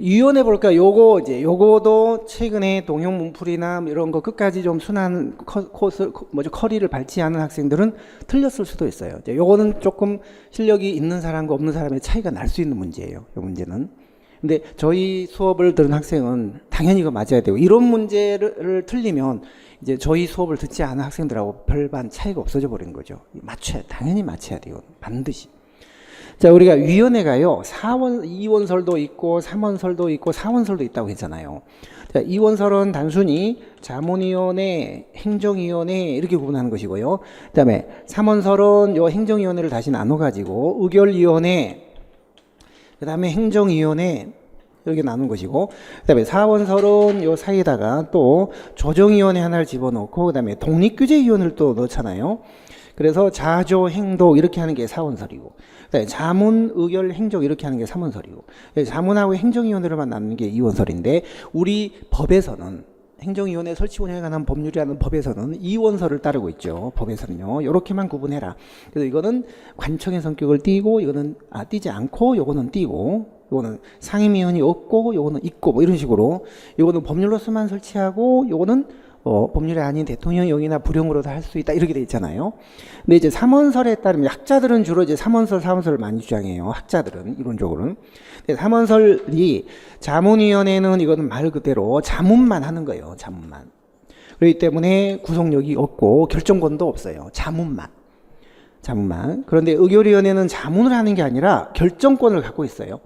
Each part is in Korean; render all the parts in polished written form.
위원회 볼까? 요거도 최근에 동형 문풀이나 이런 거 끝까지 좀 순한 커리를 밟지 않은 학생들은 틀렸을 수도 있어요. 요거는 조금 실력이 있는 사람과 없는 사람의 차이가 날 수 있는 문제예요. 요 문제는. 근데 저희 수업을 들은 학생은 당연히 이거 맞아야 되고, 이런 문제를 틀리면 이제 저희 수업을 듣지 않은 학생들하고 별반 차이가 없어져 버린 거죠. 당연히 맞춰야 돼요. 반드시. 자, 우리가 위원회가요, 2원설도 있고, 3원설도 있고, 4원설도 있다고 했잖아요. 자, 2원설은 단순히 자문위원회, 행정위원회 이렇게 구분하는 것이고요. 그 다음에 3원설은 요 행정위원회를 다시 나눠가지고, 의결위원회, 그 다음에 행정위원회, 이렇게 나눈 것이고, 그 다음에 4원설은 요 사이에다가 또 조정위원회 하나를 집어넣고, 그 다음에 독립규제위원회를 또 넣잖아요. 그래서 자조, 행도 이렇게 하는 게 4원설이고, 자문, 의결, 행정 이렇게 하는 게 3원설이고, 자문하고 행정위원회로만 나누는 게 2원설인데, 우리 법에서는 행정위원회 설치 운영에 관한 법률이라는 법에서는 2원설을 따르고 있죠. 법에서는요. 이렇게만 구분해라. 그래서 이거는 관청의 성격을 띠고, 이거는 띠지 않고, 요거는 띠고, 요거는 상임위원이 없고, 요거는 있고, 뭐 이런 식으로, 요거는 법률로서만 설치하고, 요거는 법률이 아닌 대통령령이나 불용으로도 할 수 있다 이렇게 돼 있잖아요. 근데 이제 3원설에 따르면 학자들은 주로 이제 3원설, 4원설을 많이 주장해요. 학자들은 이론적으로는. 근데 3원설이 자문위원회는 이거는 말 그대로 자문만 하는 거예요. 자문만. 그렇기 때문에 구속력이 없고 결정권도 없어요. 자문만. 그런데 의결위원회는 자문을 하는 게 아니라 결정권을 갖고 있어요.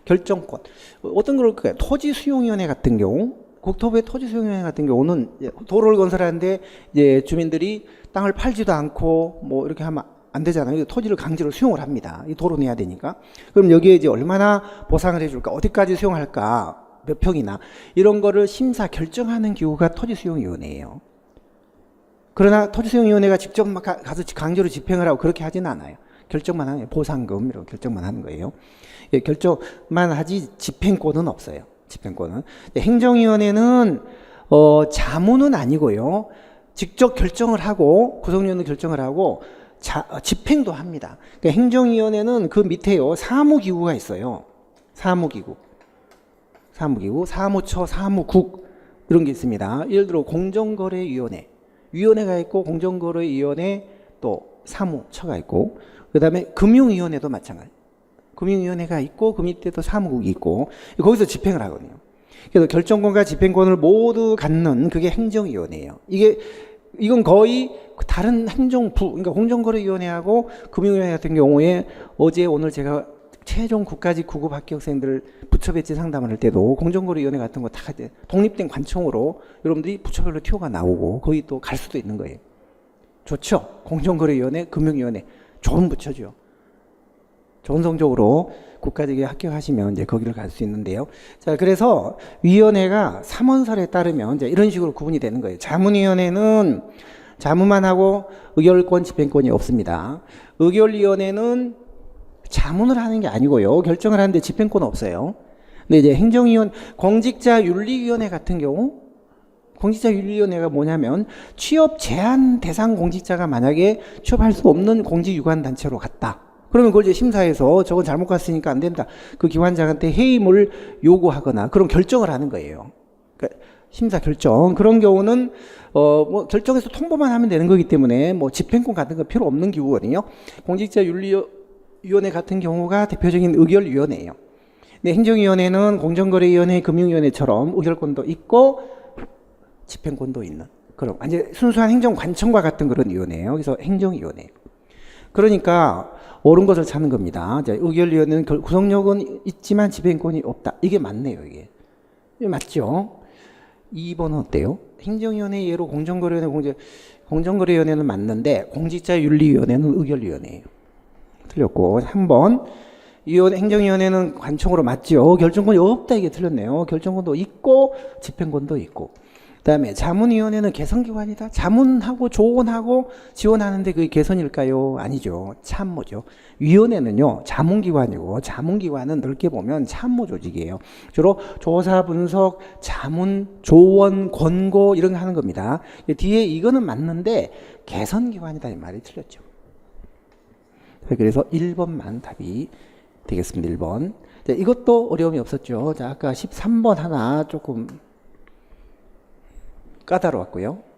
결정권. 어떤 걸까요? 토지수용위원회 같은 경우, 국토부의 토지수용위원회 같은 경우는 도로를 건설하는데 이제 주민들이 땅을 팔지도 않고 뭐 이렇게 하면 안 되잖아요. 토지를 강제로 수용을 합니다. 이 도로 내야 되니까. 그럼 여기에 이제 얼마나 보상을 해줄까? 어디까지 수용할까? 몇 평이나? 이런 거를 심사 결정하는 기구가 토지수용위원회예요. 그러나 토지수용위원회가 직접 막 가서 강제로 집행을 하고 그렇게 하지는 않아요. 결정만 하는 거예요. 보상금 이런 결정만 하는 거예요. 예, 결정만 하지 집행권은 없어요. 집행권은. 행정위원회는 자문은 아니고요. 직접 결정을 하고 구성위원회 결정을 하고 집행도 합니다. 그러니까 행정위원회는 그 밑에요. 사무기구가 있어요. 사무기구, 사무처, 사무국 이런 게 있습니다. 예를 들어 공정거래위원회, 위원회가 있고 공정거래위원회 또 사무처가 있고 그 다음에 금융위원회도 마찬가지. 금융위원회가 있고 그 밑에도 사무국이 있고 거기서 집행을 하거든요. 그래서 결정권과 집행권을 모두 갖는 그게 행정위원회예요. 이건 거의 다른 행정부, 그러니까 공정거래위원회하고 금융위원회 같은 경우에 어제 오늘 제가 최종 국가직 9급 합격생들 부처 배치 상담을 할 때도 공정거래위원회 같은 거 다 독립된 관청으로 여러분들이 부처별로 티오가 나오고 거기 또 갈 수도 있는 거예요. 좋죠? 공정거래위원회, 금융위원회 좋은 부처죠. 좋은 성적으로 국가직에 합격하시면 이제 거기를 갈 수 있는데요. 자, 그래서 위원회가 3원설에 따르면 이제 이런 식으로 구분이 되는 거예요. 자문위원회는 자문만 하고 의결권, 집행권이 없습니다. 의결위원회는 자문을 하는 게 아니고요. 결정을 하는데 집행권은 없어요. 근데 이제 공직자윤리위원회 같은 경우, 공직자윤리위원회가 뭐냐면 취업 제한 대상 공직자가 만약에 취업할 수 없는 공직유관단체로 갔다. 그러면 그걸 이제 심사해서 저건 잘못 갔으니까 안 된다. 그 기관장한테 해임을 요구하거나 그런 결정을 하는 거예요. 그러니까 심사 결정. 그런 경우는 뭐 결정해서 통보만 하면 되는 거기 때문에 뭐 집행권 같은 거 필요 없는 기구거든요. 공직자윤리위원회 같은 경우가 대표적인 의결위원회예요. 근데 행정위원회는 공정거래위원회, 금융위원회처럼 의결권도 있고 집행권도 있는 그런 완전 순수한 행정관청과 같은 그런 위원회예요. 그래서 행정위원회. 그러니까 옳은 것을 찾는 겁니다. 의결위원회는 구성력은 있지만 집행권이 없다. 이게 맞네요. 이게 맞죠? 2번은 어때요? 행정위원회 예로 공정거래위원회는 맞는데 공직자윤리위원회는 의결위원회예요. 틀렸고 3번 행정위원회는 관청으로 맞죠. 결정권이 없다. 이게 틀렸네요. 결정권도 있고 집행권도 있고. 그 다음에 자문위원회는 개선기관이다. 자문하고 조언하고 지원하는데 그게 개선일까요? 아니죠. 참모죠. 위원회는요 자문기관이고 자문기관은 넓게 보면 참모 조직이에요. 주로 조사, 분석, 자문, 조언, 권고 이런 거 하는 겁니다. 뒤에 이거는 맞는데 개선기관이다 이 말이 틀렸죠. 그래서 1번만 답이 되겠습니다. 1번. 자, 이것도 어려움이 없었죠. 자, 아까 13번 하나 조금 까다로웠고요.